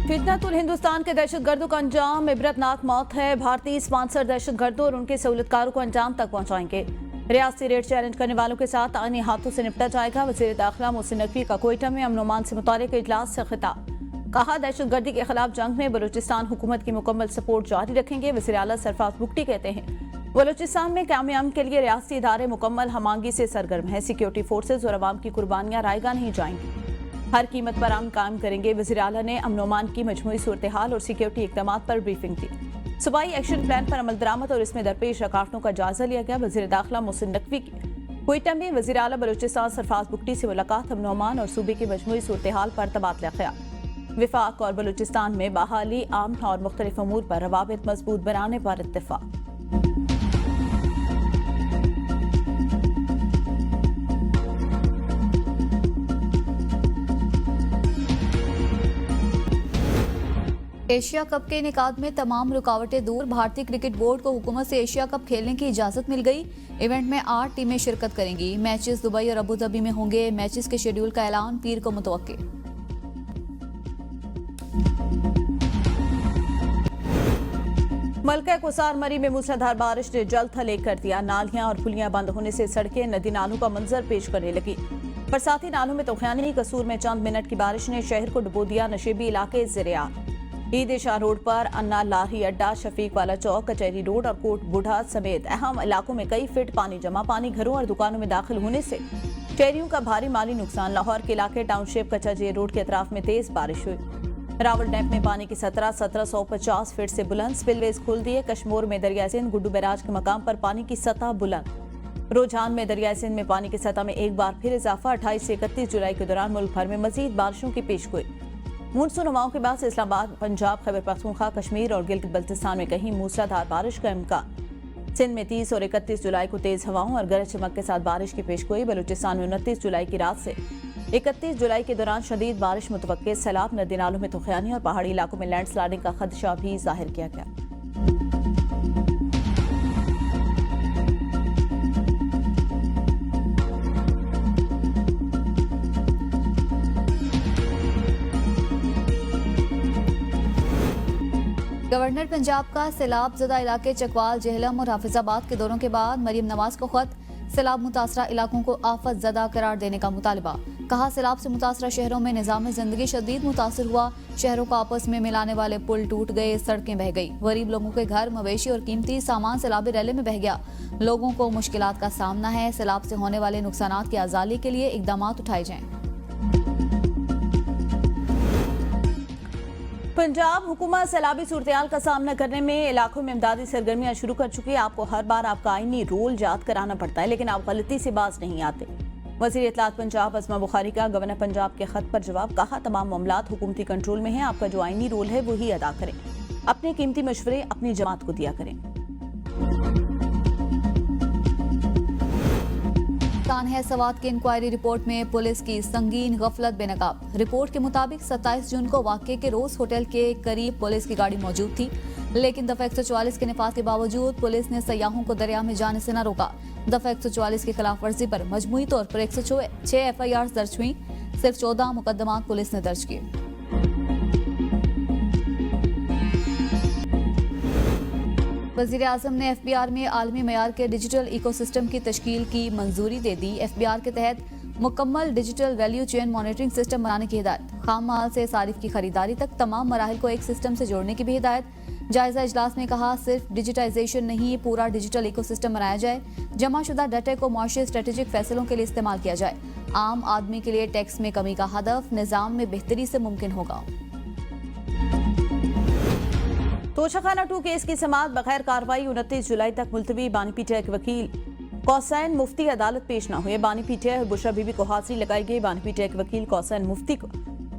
फितनतुल हिंदुस्तान के दहशतगर्दों का अंजाम इबरतनाक मौत है। भारतीय स्पॉन्सर दहशतगर्दों और उनके सहूलतकारों को अंजाम तक पहुंचाएंगे। रियासती रेट चैलेंज करने वालों के साथ आईनी हाथों से निपटा जाएगा। वज़ीर दाखिला मोहसिन नकवी का कोयटा में अमन ओमान से मुतालिक इजलास से खिताब। कहा, दहशतगर्दी के खिलाफ जंग में बलूचिस्तान हुकूमत की मुकम्मल सपोर्ट जारी रखेंगे। वज़ीर आला सरफराज बुगटी कहते हैं, बलूचिस्तान में कामयाबी के लिए रियासती इदारे मुकम्मल हमआहंगी से सरगर्म है। सिक्योरिटी फोर्सेज और अवाम की कुर्बानियां रायगा नहीं जाएंगी। हर कीमत पर अमन कायम करेंगे। वज़ीर आला ने अमन ओमान की मजमूई सूरत हाल और सिक्योरिटी इक़दामात पर ब्रीफिंग दी। सूबाई एक्शन प्लान पर अमल दरामद और इसमें दरपेश रुकावटों का जायजा लिया गया। वज़ीर दाखिला मोहसिन नकवी की कोयटा में वज़ीर आला बलूचिस्तान सरफराज बुगटी से मुलाकात। अमन ओमान और सूबे की मजमूई सूरत हाल पर तबादला ख्याल। विफाक और बलूचिस्तान में बहाली, अमन और मुख्तलिफ अमूर पर रवाबित मजबूत बनाने पर इत्तेफाक। एशिया कप के इनेकाद में तमाम रुकावटें दूर। भारतीय क्रिकेट बोर्ड को हुकूमत से एशिया कप खेलने की इजाजत मिल गई। इवेंट में 8 टीमें शिरकत करेंगी। मैचेस दुबई और अबू धाबी में होंगे। मैचेस के शेड्यूल का ऐलान पीर को मुतवक्किल। मलका कुसार मरी में मूसलाधार बारिश ने जल थल कर दिया। नालियां और पुलियां बंद होने से सड़कें नदी नालों का मंजर पेश करने लगी। बरसाती नालों में तूफानी कसूर में चंद मिनट की बारिश ने शहर को डुबो दिया। नशेबी इलाके ज़रिया ईद शाह रोड पर अन्ना लाही अड्डा, शफीक वाला चौक, कचहरी रोड और कोट बूढ़ा समेत अहम इलाकों में कई फीट पानी जमा। पानी घरों और दुकानों में दाखिल होने से शहरियों का भारी माली नुकसान। लाहौर के इलाके टाउनशिप कचाजे रोड के अतराफ में तेज बारिश हुई। रावल डैम में पानी की सतह 1750 फीट से बुलंद। स्पिलवेज खोल दिए। कश्मीर में दरिया सिंध गुड्डू बैराज के मकाम पर पानी की सतह बुलंद। रुझान में दरिया सिंध में पानी की सतह में एक बार फिर इजाफा। 28 से 31 जुलाई के दौरान मुल्क भर में मजीद बारिशों की पेशगोई। मानसून हवाओं के बाद इस्लामाबाद, पंजाब, खैबर पख्तूनख्वा, कश्मीर और गिलगित बल्तिस्तान में कहीं मूसलाधार बारिश का इम्कान। सिंध में 30 और 31 जुलाई को तेज हवाओं और गरज चमक के साथ बारिश की पेशगोई। बलूचिस्तान में 29 जुलाई की रात से 31 जुलाई के दौरान शदीद बारिश मुतवक्के। सैलाब, नदी नालों में तूफानी और पहाड़ी इलाकों में लैंडस्लाइडिंग का खदशा भी जाहिर किया गया। गवर्नर पंजाब का सैलाब ज़दा इलाके चकवाल, जेहलम और हाफिजाबाद के दौरों के बाद मरीम नवाज को खत। सैलाब मुतासरा इलाकों को आफत ज़दा करार देने का मुतालबा। कहा, सैलाब से मुतासरा शहरों में निज़ाम ज़िंदगी शदीद मुतासर हुआ। शहरों को आपस में मिलाने वाले पुल टूट गए, सड़कें बह गई। गरीब लोगों के घर, मवेशी और कीमती सामान सैलाबी रैले में बह गया। लोगों को मुश्किलात का सामना है। सैलाब से होने वाले नुकसानात की आज़ाली के लिए इकदामात उठाए जाएं। पंजाब हुकूमत सैलाबी सूरत का सामना करने में इलाकों में इमदादी सरगर्मियां शुरू कर चुकी है। आपको हर बार आपका आईनी रोल याद कराना पड़ता है, लेकिन आप गलती से बाज नहीं आते। वज़ीर इत्तलात पंजाब अज़मा बुखारी का गवर्नर पंजाब के खत पर जवाब। कहा, तमाम मामलात हुकूमती कंट्रोल में हैं। आपका जो आईनी रोल है वही अदा करें। अपने कीमती मशवरे अपनी जमात को दिया करें। तानहा सवात की इंक्वायरी रिपोर्ट में पुलिस की संगीन गफलत बेनकाब। रिपोर्ट के मुताबिक 27 जून को वाक़े के रोज होटल के करीब पुलिस की गाड़ी मौजूद थी, लेकिन दफा 144 के नफाज के बावजूद पुलिस ने सयाहों को दरिया में जाने से न रोका। दफा 144 की खिलाफ वर्जी पर मजमूई तौर पर 106 FIR दर्ज हुई। सिर्फ 14 मुकदमात पुलिस ने दर्ज किए। वज़ीर आज़म ने FBR में आलमी मयार के डिजिटल इकोसिस्टम की तश्कील की मंजूरी दे दी। FBR के तहत मुकम्मल digital value chain monitoring system बनाने की हिदायत। खाम माल से सारिफ की खरीदारी तक तमाम मराहिल को एक सिस्टम से जोड़ने की भी हिदायत। जायजा इजलास में कहा, सिर्फ डिजिटाइजेशन नहीं, पूरा डिजिटल इकोसिस्टम बनाया जाए। जमाशुदा डाटा को मुआशी स्ट्रेटेजिक फैसलों के लिए इस्तेमाल किया जाए। आम आदमी के लिए टैक्स में कमी का हदफ निज़ाम में बेहतरी से मुमकिन होगा। तोशाखाना 2 केस की समाअत बगैर कार्रवाई 29 जुलाई तक मुलतवी। बानी पीटीआई के वकील कौसैन मुफ्ती अदालत पेश न हुए। बानी पीटीआई और बुशरा बीबी को हाजिरी लगाई गई। बानी पीटीआई के वकील कौसैन मुफ्ती को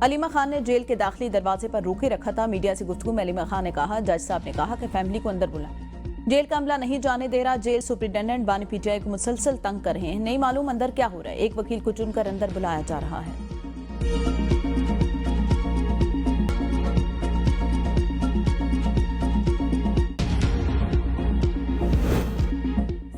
अलीमा खान ने जेल के दाखिली दरवाजे पर रोके रखा था। मीडिया से गुफ्तगू में अलीमा खान ने कहा, जज साहब ने कहा कि फैमिली को अंदर बुलाएं। जेल का अमला नहीं जाने दे रहा। जेल सुपरिटेंडेंट बानी पीटीआई को मुसलसल तंग कर रहे हैं। नहीं मालूम अंदर क्या हो रहा है। एक वकील को चुनकर अंदर बुलाया जा रहा है।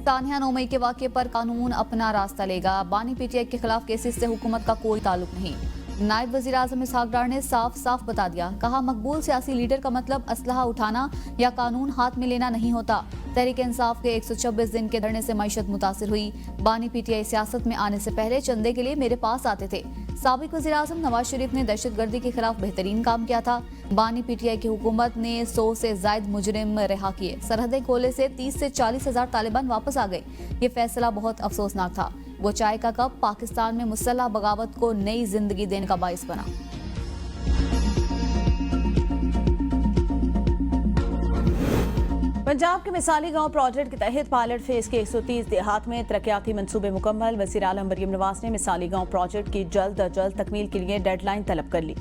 तानहा 9 मई के वाक़े पर कानून अपना रास्ता लेगा। बानी पीटीआई के खिलाफ केसेस से हुकूमत का कोई ताल्लुक नहीं। नायब वजीर आजम इसहाक डार ने साफ साफ बता दिया, कहा मकबूल सियासी लीडर का मतलब असलहा उठाना या कानून हाथ में लेना नहीं होता। तहरीक इंसाफ के 126 दिन के धरने से मईशत मुतासिर हुई। बानी पीटीआई सियासत में आने से पहले चंदे के लिए मेरे पास आते थे। साबिक वजीर आजम नवाज शरीफ ने दहशतगर्दी के खिलाफ बेहतरीन काम किया था। बानी पीटीआई की हुकूमत ने 100 से जायद मुजरिम रिहा किए। सरहदें खोले से 30 से 40 हजार तालिबान वापस आ गए। ये फैसला बहुत अफसोसनाक था। वो चाय का कप पाकिस्तान में मुसल्लह बगावत को नई जिंदगी देने का बाइस बना। पंजाब के मिसाली गांव प्रोजेक्ट के तहत पायलट फेज के 130 देहात में तरक्याती मंसूबे मुकम्मल। वज़ीर आलम मरियम नवाज ने मिसाली गांव प्रोजेक्ट की जल्द अज जल्द तकमील के लिए डेडलाइन तलब कर ली।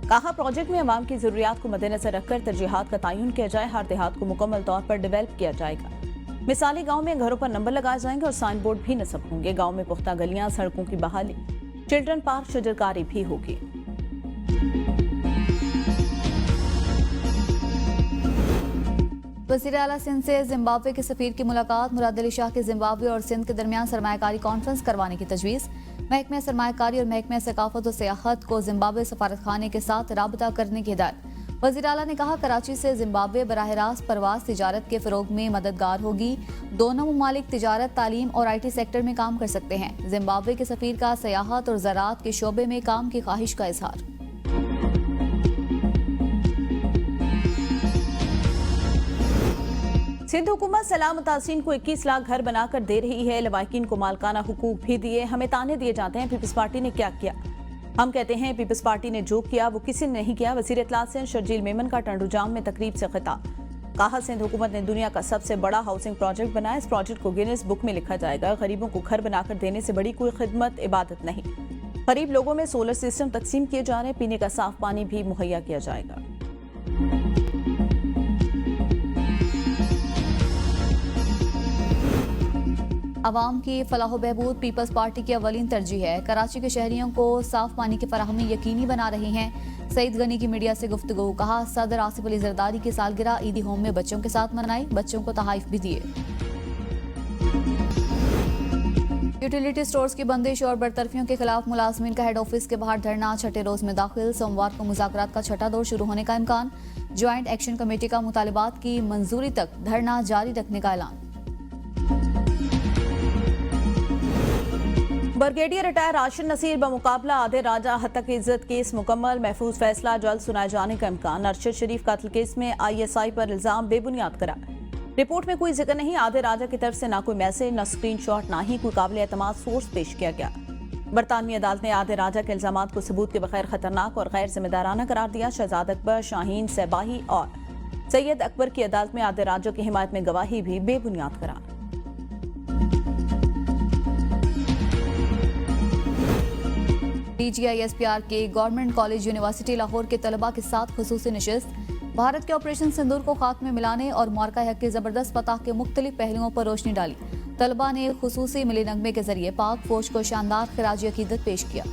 कहा प्रोजेक्ट में अवाम की जरूरियात को मद्देनजर रखकर तरजीहात का तयन किया जाए। हर देहात को मुकम्मल तौर पर डेवलप किया जाएगा। मिसाली गांव में घरों पर नंबर लगाए जाएंगे और साइन बोर्ड भी नस्ब होंगे। गांव में पुख्ता गलियां, सड़कों की बहाली, चिल्ड्रन पार्क, शजरकारी भी होगी। वज़ीर आला सिंध से जिम्बाब्वे के सफीर की मुलाकात। मुराद अली शाह के जिम्बाब्वे और सिंध के दरमियान सरमायाकारी कॉन्फ्रेंस करवाने की तजवीज़। महकमा सरमायाकारी और महकमा सकाफत और सियाहत को जिम्बाब्वे सफारत खाने के साथ राबता करने की हिदायत। वज़ीर आला ने कहा कराची से जिम्बाब्वे बराह रास्त परवाज तिजारत के फ़रोग में मददगार होगी। दोनों ममालिक तिजारत, तालीम और IT सेक्टर में काम कर सकते हैं। जिम्बाब्वे के सफीर का सियाहत और ज़राअत के शोबे में काम की ख्वाहिश का इजहार। सिंध हुकूमत सलाह मुतासिरीन को 21 लाख घर बनाकर दे रही है। लवाकिन को मालकाना हुकूक भी दिए। हमें ताने दिए जाते हैं पीपल्स पार्टी ने क्या किया। हम कहते हैं पीपल्स पार्टी ने जो किया वो किसी ने नहीं किया। वज़ीर इत्तलात सिंध शर्जील मेमन का टंडूजाम में तकरीब से खिताब। कहा सिंध हुकूमत ने दुनिया का सबसे बड़ा हाउसिंग प्रोजेक्ट बनाया। इस प्रोजेक्ट को गिनीज बुक में लिखा जाएगा। गरीबों को घर बनाकर देने से बड़ी कोई खिदमत इबादत नहीं। गरीब लोगों में सोलर सिस्टम तकसीम किए जा रहे हैं। पीने का साफ पानी भी मुहैया किया जाएगा। अवाम की फलाह बहबूद पीपल्स पार्टी की अवलीन तरजीह है। कराची के शहरियों को साफ पानी की फराहमी यकीनी बना रही हैं। सईद गनी की मीडिया से गुफ्तगू। कहा सदर आसिफ अली जरदारी की सालगिरह ईदी होम में बच्चों के साथ मनाई। बच्चों को तहाइफ भी दिए। यूटिलिटी स्टोर्स की बंदिश और बरतरफियों के खिलाफ मुलाजमीन का हेड ऑफिस के बाहर धरना छठे रोज में दाखिल। सोमवार को मुज़ाकरात का छठा दौर शुरू होने का इम्कान। ज्वाइंट एक्शन कमेटी का मुतालिबात की मंजूरी तक धरना जारी रखने का ऐलान। ब्रिगेडियर रिटायर राशिद नसीर बमुकाबला आधे राजा हतक इज्जत केस मुकम्मल। महफूज फैसला जल्द सुनाए जाने का इम्कान। अरशद शरीफ कत्ल केस में ISI पर इल्जाम बेबुनियाद करार। रिपोर्ट में कोई जिक्र नहीं। आधे राजा की तरफ से ना कोई मैसेज, ना स्क्रीनशॉट, ना ही कोई काबिल एतमाद सोर्स पेश किया गया। बरतानवी अदालत ने आधे राजा के इल्जामात को सबूत के बगैर खतरनाक और गैर जिम्मेदाराना करार दिया। शहजाद अकबर, शाहीन सबाही और सैयद अकबर की अदालत में आधे राजा की हिमायत में गवाही भी बेबुनियाद करार। DGI SPR के गवर्नमेंट कॉलेज यूनिवर्सिटी लाहौर के तलबा के साथ खुसूसी नशिस्त। भारत के ऑपरेशन सिंदूर को खाक में मिलाने और मार्का हक के जबरदस्त फतह के मुख्तलिफ पहलुओं पर रोशनी डाली। तलबा ने खुसूसी मिली नगमे के जरिए पाक फौज को शानदार खिराजी अकीदत पेश किया।